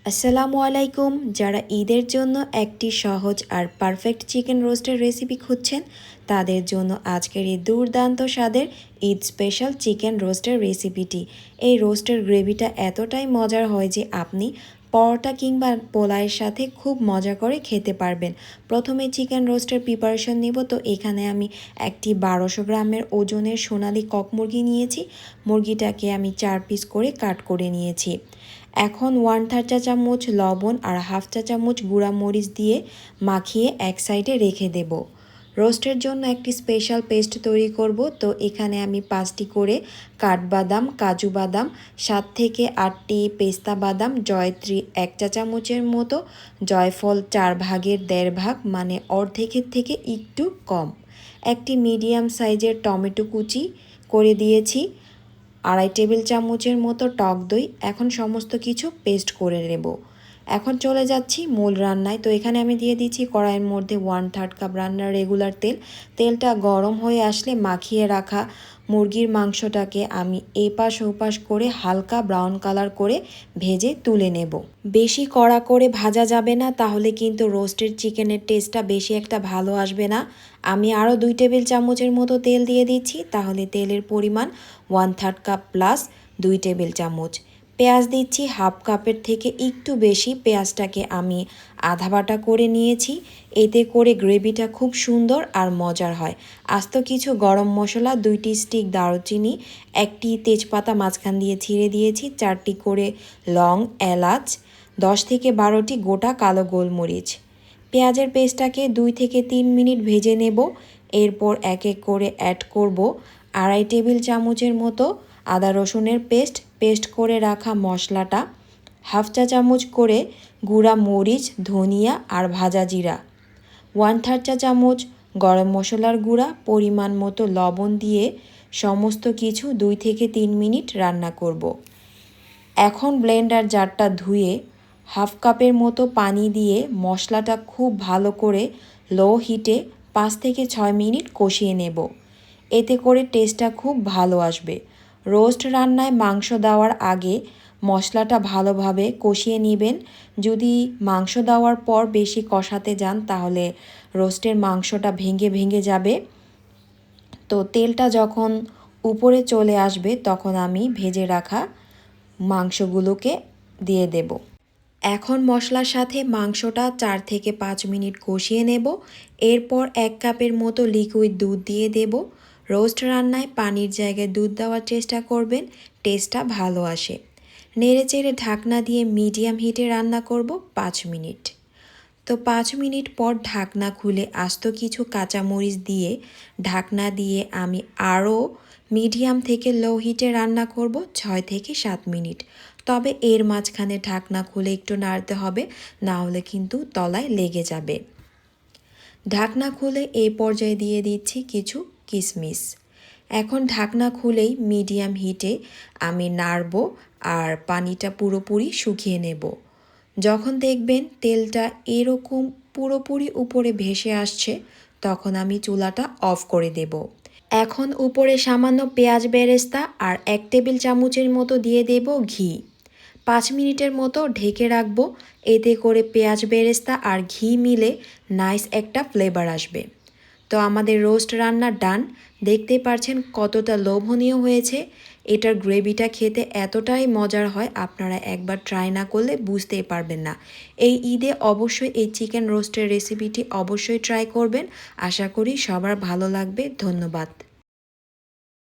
আসসালামু আলাইকুম। যারা ঈদের জন্য একটি সহজ আর পারফেক্ট চিকেন রোস্টের রেসিপি খুঁজছেন তাদের জন্য আজকের এই দুর্দান্ত স্বাদের ঈদ স্পেশাল চিকেন রোস্টের রেসিপিটি। এই রোস্টের গ্রেভিটা এতটাই মজার হয় যে আপনি পরোটা কিংবা পোলাওয়ের সাথে খুব মজা করে খেতে পারবেন। প্রথমে চিকেন রোস্টের প্রিপারেশন নেব। তো এখানে আমি একটি 1200 গ্রামের ওজনের সোনালী কক মুরগি নিয়েছি। মুরগিটাকে আমি 4 পিস করে কাট করে নিয়েছি। এখন 1/3 চা চামচ লবণ আর 1/2 চা চামচ গুঁড়া মরিচ দিয়ে মাখিয়ে এক সাইডে রেখে দেব। রোস্টের জন্য একটি স্পেশাল পেস্ট তৈরি করব। তো এখানে আমি 5টি করে কাঠবাদাম, কাজু বাদাম, 7 থেকে 8টি পেস্তা বাদাম, জয়ত্রী 1 চা চামচের মতো, জয়ফল 4 ভাগের 1.5 ভাগ মানে অর্ধেকের থেকে একটু কম, একটি মিডিয়াম সাইজের টমেটো কুচি করে দিয়েছি, 2.5 টেবিল চামচের মতো টক দই। এখন সমস্ত কিছু পেস্ট করে নেব। এখন চলে যাচ্ছি মূল রান্নায়। তো এখানে আমি দিয়ে দিচ্ছি কড়াইয়ের মধ্যে 1/3 কাপ রান্নার রেগুলার তেল। তেলটা গরম হয়ে আসলে মাখিয়ে রাখা মুরগির মাংসটাকে আমি এপাশ ওপাশ করে হালকা ব্রাউন কালার করে ভেজে তুলে নেব। বেশি কড়া করে ভাজা যাবে না, তাহলে কিন্তু রোস্টেড চিকেনের টেস্টটা বেশি একটা ভালো আসবে না। আমি আরও 2 টেবিল চামচের মতো তেল দিয়ে দিচ্ছি, তাহলে তেলের পরিমাণ 1/3 কাপ প্লাস 2 টেবিল চামচ। পেঁয়াজ দিচ্ছি 1/2 কাপের থেকে একটু বেশি। পেঁয়াজটাকে আমি আধা বাটা করে নিয়েছি। এতে করে গ্রেভিটা খুব সুন্দর আর মজার হয়। আস্ত কিছু গরম মশলা, 2টি স্টিক দারুচিনি, একটি তেজপাতা মাঝখান দিয়ে ছিঁড়ে দিয়েছি, 4টি করে লং, এলাচ, 10 থেকে 12টি গোটা কালো গোলমরিচ। পেঁয়াজের পেস্টটাকে 2 থেকে 3 মিনিট ভেজে নেব। এরপর এক এক করে অ্যাড করব 2.5 টেবিল চামচের মতো আদা রসুনের পেস্ট করে রাখা মশলাটা, 1/2 চা চামচ করে গুঁড়া মরিচ, ধনিয়া আর ভাজা জিরা, 1/3 চা চামচ গরম মশলার গুঁড়া, পরিমাণ মতো লবণ দিয়ে সমস্ত কিছু 2 থেকে 3 মিনিট রান্না করব। এখন ব্লেন্ডার জারটা ধুয়ে 1/2 কাপের মতো পানি দিয়ে মশলাটা খুব ভালো করে লো হিটে 5 থেকে 6 মিনিট কষিয়ে নেব। এতে করে টেস্টটা খুব ভালো আসবে। রোস্ট রান্নায় মাংস দেওয়ার আগে মশলাটা ভালোভাবে কষিয়ে নেবেন। যদি মাংস দেওয়ার পর বেশি কষাতে যান তাহলে রোস্টের মাংসটা ভেঙে ভেঙে যাবে। তো তেলটা যখন উপরে চলে আসবে তখন আমি ভেজে রাখা মাংসগুলোকে দিয়ে দেব। এখন মশলার সাথে মাংসটা 4 থেকে 5 মিনিট কষিয়ে নেব। এরপর 1 কাপের মতো লিকুইড দুধ দিয়ে দেব। রোস্ট রান্নায় পানির জায়গায় দুধ দেওয়ার চেষ্টা করবেন, টেস্টটা ভালো আসে। নেড়েচেড়ে ঢাকনা দিয়ে মিডিয়াম হিটে রান্না করব 5 মিনিট। তো 5 মিনিট পর ঢাকনা খুলে আস্ত কিছু কাঁচামরিচ দিয়ে ঢাকনা দিয়ে আমি আরও মিডিয়াম থেকে লো হিটে রান্না করব 6 থেকে 7 মিনিট। তবে এর মাঝখানে ঢাকনা খুলে একটু নাড়তে হবে, না হলে কিন্তু তলায় লেগে যাবে। ঢাকনা খুলে এই পর্যায়ে দিয়ে দিচ্ছি কিছু কিশমিশ। এখন ঢাকনা খুলেই মিডিয়াম হিটে আমি নাড়ব আর পানিটা পুরোপুরি শুকিয়ে নেব। যখন দেখবেন তেলটা এরকম পুরোপুরি উপরে ভেসে আসছে তখন আমি চুলাটা অফ করে দেব। এখন উপরে সামান্য পেঁয়াজ বেরেস্তা আর 1 টেবিল চামচের মতো দিয়ে দেব ঘি। 5 মিনিটের মতো ঢেকে রাখবো। এতে করে পেঁয়াজ বেরেস্তা আর ঘি মিলে নাইস একটা ফ্লেভার আসবে। তো আমাদের রোস্ট রান্না ডান। দেখতেই পারছেন কতটা লোভনীয় হয়েছে। এটার গ্রেভিটা খেতে এতটাই মজার হয়, আপনারা একবার ট্রাই না করলে বুঝতেই পারবেন না। এই ঈদে অবশ্যই এই চিকেন রোস্টের রেসিপিটি অবশ্যই ট্রাই করবেন। আশা করি সবার ভালো লাগবে। ধন্যবাদ।